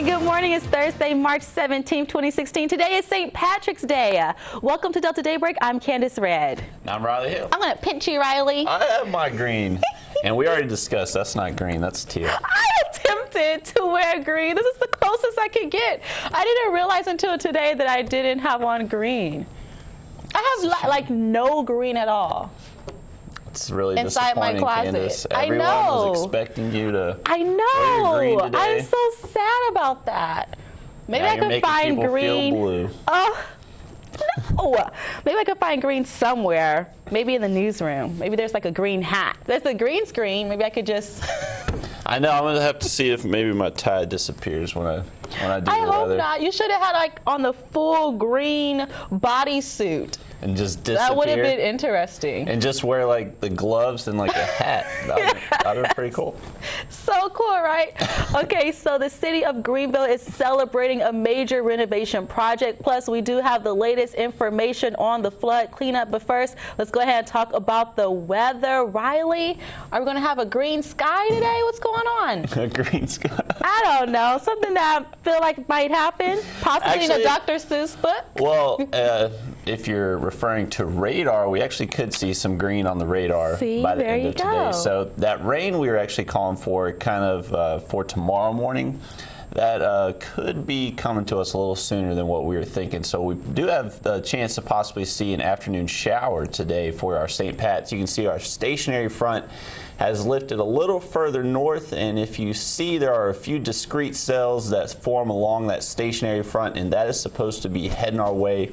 good morning. It's Thursday, March 17th, 2016. Today is St. Patrick's Day. Welcome to Delta Daybreak. I'm Candace Red. I'm Riley Hill. I'm going to pinch you, Riley. I have my green. And we already discussed that's not green, that's teal. I attempted to wear green. This is the closest I could get. I didn't realize until today that I didn't have on green. I have like no green at all. It's really inside my closet. Candace. Everyone was expecting you to I know. wear your green today. I'm so sad about that. Maybe now I could find green. Feel blue. Oh, no. Maybe I could find green somewhere. Maybe in the newsroom. Maybe there's like a green hat. There's a green screen. Maybe I could just. I know. I'm gonna have to see if maybe my tie disappears when I do the I hope weather. not. You should have had like on the full green bodysuit. And just disappear. That would have been interesting. And just wear like the gloves and like a hat. That would have been pretty cool. So cool, right? Okay, so the city of Greenville is celebrating a major renovation project. Plus, we do have the latest information on the flood cleanup. But first, let's go ahead and talk about the weather. Riley, are we going to have a green sky today? What's going on? A green sky? I don't know. Something that I feel like might happen. Possibly in a Dr. Seuss book. Well, if you're referring to radar, we actually could see some green on the radar by the end of today. So that rain we were actually calling for kind of for tomorrow morning, that could be coming to us a little sooner than what we were thinking. So we do have a chance to possibly see an afternoon shower today for our St. Pat's. You can see our stationary front has lifted a little further north, and if you see, there are a few discrete cells that form along that stationary front, and that is supposed to be heading our way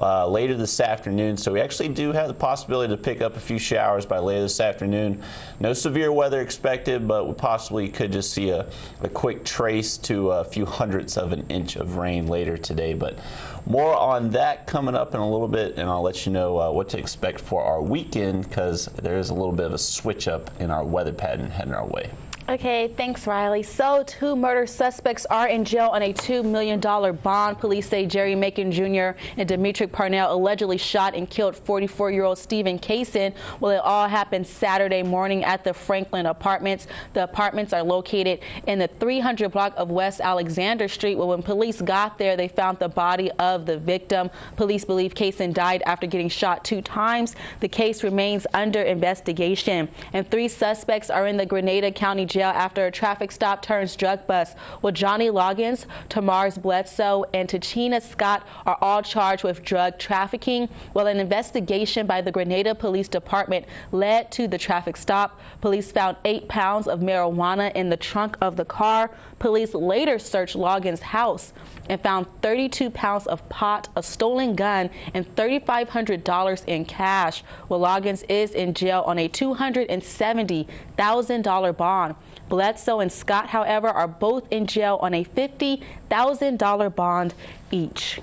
later this afternoon. So we actually do have the possibility to pick up a few showers by later this afternoon. No severe weather expected, but we possibly could just see a quick trace to a few hundredths of an inch of rain later today. But more on that coming up in a little bit, and I'll let you know what to expect for our weekend, because there is a little bit of a switch up in our weather pattern heading our way. Okay, thanks, Riley. So, 2 murder suspects are in jail on a $2 million bond. Police say Jerry Macon Jr. and Demetric Parnell allegedly shot and killed 44-year-old Stephen Kaysen. Well, it all happened Saturday morning at the Franklin Apartments. The apartments are located in the 300 block of West Alexander Street. Well, when police got there, they found the body of the victim. Police believe Kaysen died after getting shot 2 times. The case remains under investigation, and 3 suspects are in the Grenada County Jail after a traffic stop turns drug bust. Well, Johnny Loggins, Tamars Bledsoe, and Tachina Scott are all charged with drug trafficking. Well, an investigation by the Grenada Police Department led to the traffic stop. Police found 8 pounds of marijuana in the trunk of the car. Police later searched Loggins' house and found 32 pounds of pot, a stolen gun, and $3,500 in cash. Well, Loggins is in jail on a $270,000 bond. Bledsoe and Scott, however, are both in jail on a $50,000 bond each.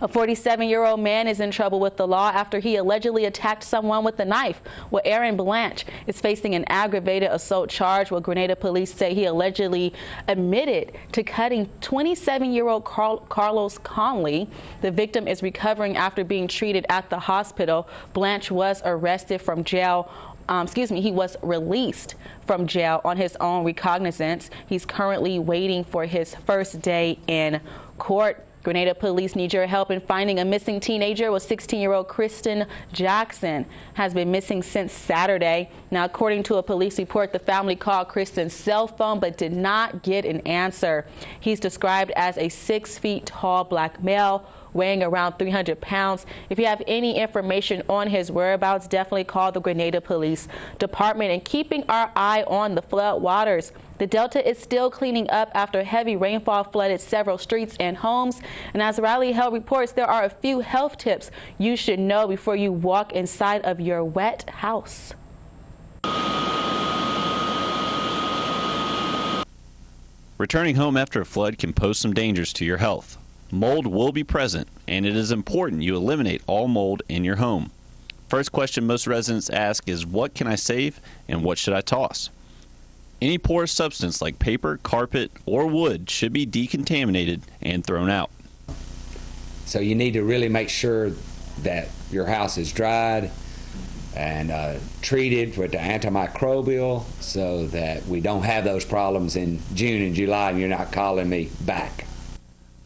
A 47-year-old man is in trouble with the law after he allegedly attacked someone with a knife. Well, Aaron Blanche is facing an aggravated assault charge. Well, Grenada police say he allegedly admitted to cutting 27-year-old Carlos Conley. The victim is recovering after being treated at the hospital. Blanche was arrested from jail. He was released from jail on his own recognizance. He's currently waiting for his first day in court. Grenada police need your help in finding a missing teenager. Well, 16-year-old Kristen Jackson has been missing since Saturday. Now, according to a police report, the family called Kristen's cell phone but did not get an answer. He's described as a 6 feet tall black male, weighing around 300 pounds. If you have any information on his whereabouts, definitely call the Grenada Police Department. And keeping our eye on the flood waters. The Delta is still cleaning up after heavy rainfall flooded several streets and homes. And as Riley Hill reports, there are a few health tips you should know before you walk inside of your wet house. Returning home after a flood can pose some dangers to your health. Mold will be present, and it is important you eliminate all mold in your home. First question most residents ask is, what can I save and what should I toss? Any porous substance like paper, carpet, or wood should be decontaminated and thrown out. So you need to really make sure that your house is dried. and treated with the antimicrobial so that we don't have those problems in June and July and you're not calling me back.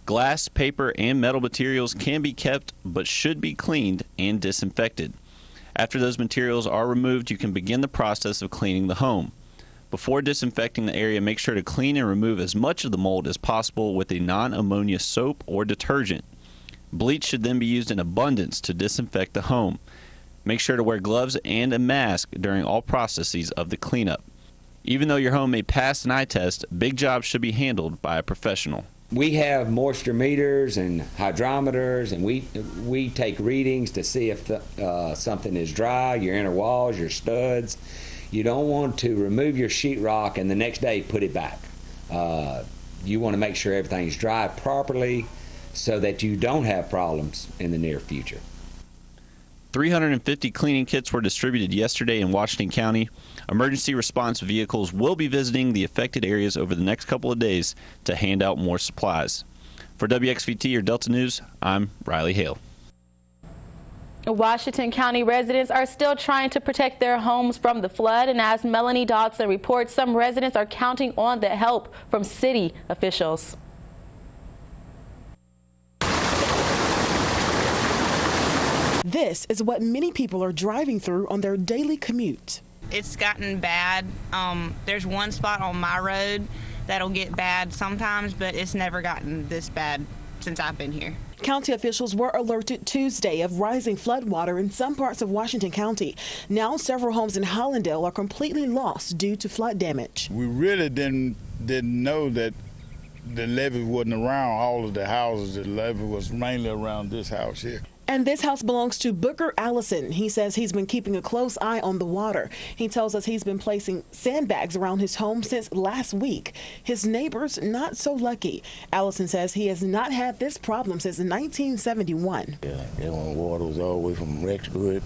Glass, paper, and metal materials can be kept but should be cleaned and disinfected. After those materials are removed, you can begin the process of cleaning the home. Before disinfecting the area, make sure to clean and remove as much of the mold as possible with a non-ammonia soap or detergent. Bleach should then be used in abundance to disinfect the home. Make sure to wear gloves and a mask during all processes of the cleanup. Even though your home may pass an eye test, big jobs should be handled by a professional. We have moisture meters and hydrometers, and we take readings to see if something is dry, your inner walls, your studs. You don't want to remove your sheetrock and the next day put it back. You want to make sure everything's dry properly so that you don't have problems in the near future. 350 cleaning kits were distributed yesterday in Washington County. Emergency response vehicles will be visiting the affected areas over the next couple of days to hand out more supplies. For WXVT or Delta News, I'm Riley Hale. Washington County residents are still trying to protect their homes from the flood, and as Melanie Dodson reports, some residents are counting on the help from city officials. This is what many people are driving through on their daily commute. It's gotten bad. There's one spot on my road that'll get bad sometimes, but it's never gotten this bad since I've been here. County officials were alerted Tuesday of rising floodwater in some parts of Washington County. Now several homes in Hollandale are completely lost due to flood damage. We really didn't know that the levee wasn't around all of the houses. The levee was mainly around this house here. And this house belongs to Booker Allison. He says he's been keeping a close eye on the water. He tells us he's been placing sandbags around his home since last week. His neighbors not so lucky. Allison says he has not had this problem since 1971. Yeah, that when water was all the way from Rexwood,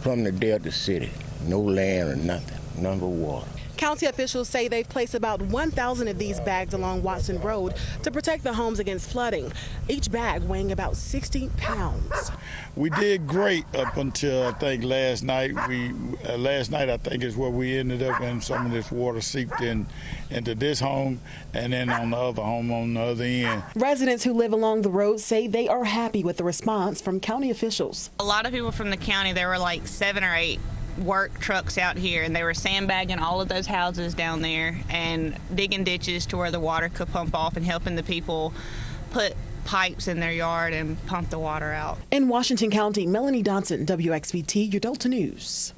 from the Delta City. No land or nothing, none but water. County officials say they've placed about 1,000 of these bags along Watson Road to protect the homes against flooding, each bag weighing about 60 pounds. We did great up until I think last night. Last night I think is where we ended up, and some of this water seeped into this home and then on the other home on the other end. Residents who live along the road say they are happy with the response from county officials. A lot of people from the county, there were like 7 or 8 work trucks out here, and they were sandbagging all of those houses down there and digging ditches to where the water could pump off and helping the people put pipes in their yard and pump the water out. In Washington County, Melanie Dodson, WXVT, your Delta News.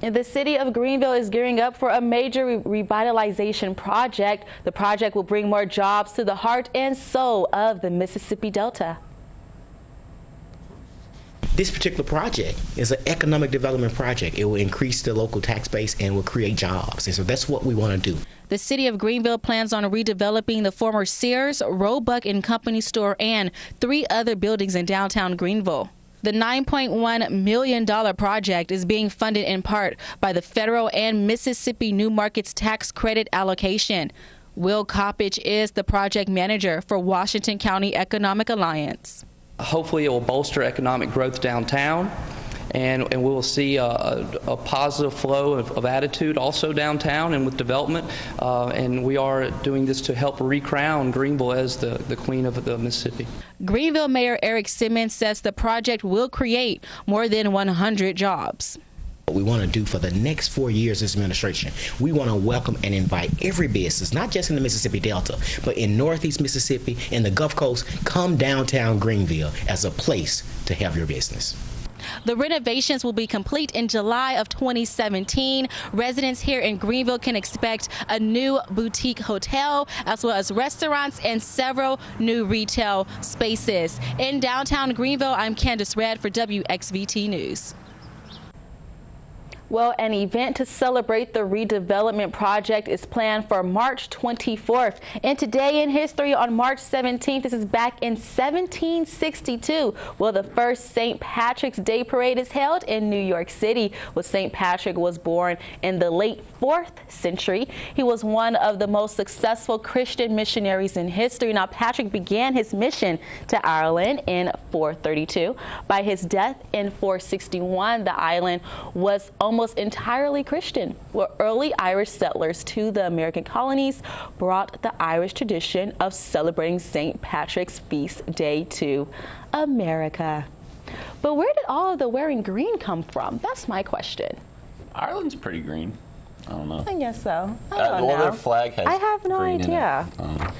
The city of Greenville is gearing up for a major revitalization project. The project will bring more jobs to the heart and soul of the Mississippi Delta. This particular project is an economic development project. It will increase the local tax base and will create jobs. And so that's what we want to do. The city of Greenville plans on redeveloping the former Sears, Roebuck & Company store and 3 other buildings in downtown Greenville. The $9.1 million project is being funded in part by the federal and Mississippi New Markets tax credit allocation. Will Coppage is the project manager for Washington County Economic Alliance. Hopefully it will bolster economic growth downtown, and we will see a positive flow of attitude also downtown and with development. And we are doing this to help recrown Greenville as the queen of the Mississippi. Greenville Mayor Eric Simmons says the project will create more than 100 jobs. What we want to do for the next 4 years of this administration, we want to welcome and invite every business, not just in the Mississippi Delta, but in Northeast Mississippi and the Gulf Coast, come downtown Greenville as a place to have your business. The renovations will be complete in July of 2017. Residents here in Greenville can expect a new boutique hotel, as well as restaurants and several new retail spaces. In downtown Greenville, I'm Candace Redd for WXVT News. Well, an event to celebrate the redevelopment project is planned for March 24th. And today in history, on March 17th, this is back in 1762, well, the first St. Patrick's Day parade is held in New York City. Well, St. Patrick was born in the late 4th century. He was one of the most successful Christian missionaries in history. Now, Patrick began his mission to Ireland in 432. By his death in 461, the island was almost entirely Christian. Well, early Irish settlers to the American colonies brought the Irish tradition of celebrating St. Patrick's feast day to America. But where did all of the wearing green come from? That's my question. Ireland's pretty green. I don't know. I guess so. I don't know. Their flag has I have no green idea. in it.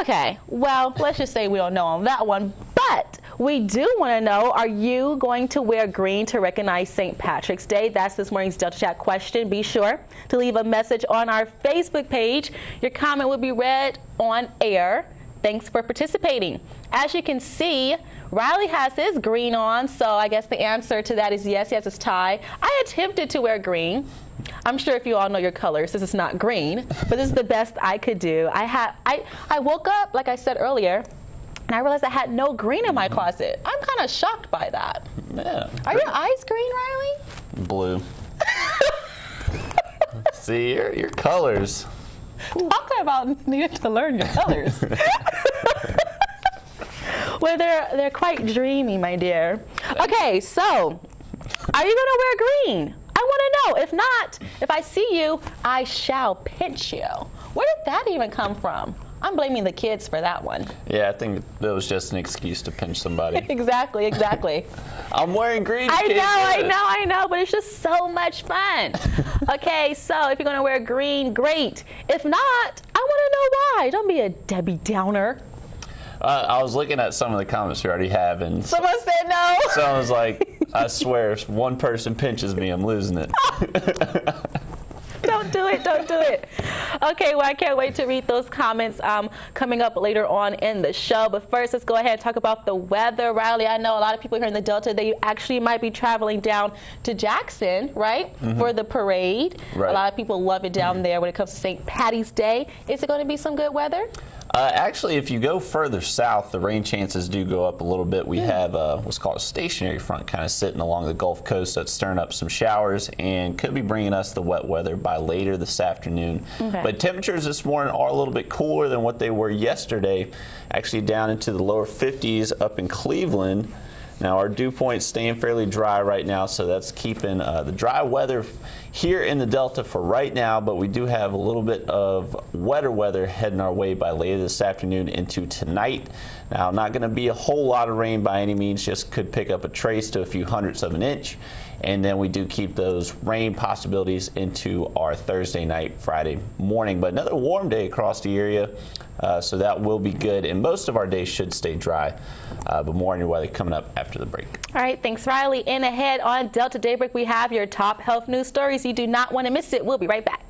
Okay, well, let's just say we don't know on that one, but we do want to know, are you going to wear green to recognize St. Patrick's Day? That's this morning's Delta Chat question. Be sure to leave a message on our Facebook page. Your comment will be read on air. Thanks for participating. As you can see, Riley has his green on, so I guess the answer to that is yes. He has his tie. I attempted to wear green. I'm sure if you all know your colors, this is not green, but this is the best I could do. I woke up, like I said earlier, and I realized I had no green in my closet. I'm kind of shocked by that. Yeah. Are your eyes green, Riley? Blue. See, your colors. Talking about needing to learn your colors. Well, they're quite dreamy, my dear. Okay, so are you going to wear green? I want to know. If not, if I see you, I shall pinch you. Where did that even come from? I'm blaming the kids for that one. Yeah, I think that was just an excuse to pinch somebody. Exactly. I'm wearing green. I know, but it's just so much fun. Okay, so if you're going to wear green, great. If not, I want to know why. Don't be a Debbie Downer. I was looking at some of the comments we already have, and someone said no. Someone was like, I swear, if one person pinches me, I'm losing it. Don't do it. Okay, well, I can't wait to read those comments coming up later on in the show. But first, let's go ahead and talk about the weather. Riley, I know a lot of people here in the Delta, they actually might be traveling down to Jackson, right, for the parade. Right. A lot of people love it down there when it comes to St. Patty's Day. Is it going to be some good weather? Actually, if you go further south, the rain chances do go up a little bit. We have what's called a stationary front kind of sitting along the Gulf Coast that's stirring up some showers and could be bringing us the wet weather by later this afternoon. Okay. But temperatures this morning are a little bit cooler than what they were yesterday, actually down into the lower 50s up in Cleveland. Now, our dew point's staying fairly dry right now, so that's keeping the dry weather here in the Delta for right now, but we do have a little bit of wetter weather heading our way by later this afternoon into tonight. Now, not going to be a whole lot of rain by any means, just could pick up a trace to a few hundredths of an inch. And then we do keep those rain possibilities into our Thursday night, Friday morning. But another warm day across the area, so that will be good. And most of our days should stay dry, but more on your weather coming up after the break. All right, thanks, Riley. And ahead on Delta Daybreak, we have your top health news stories. You do not want to miss it. We'll be right back.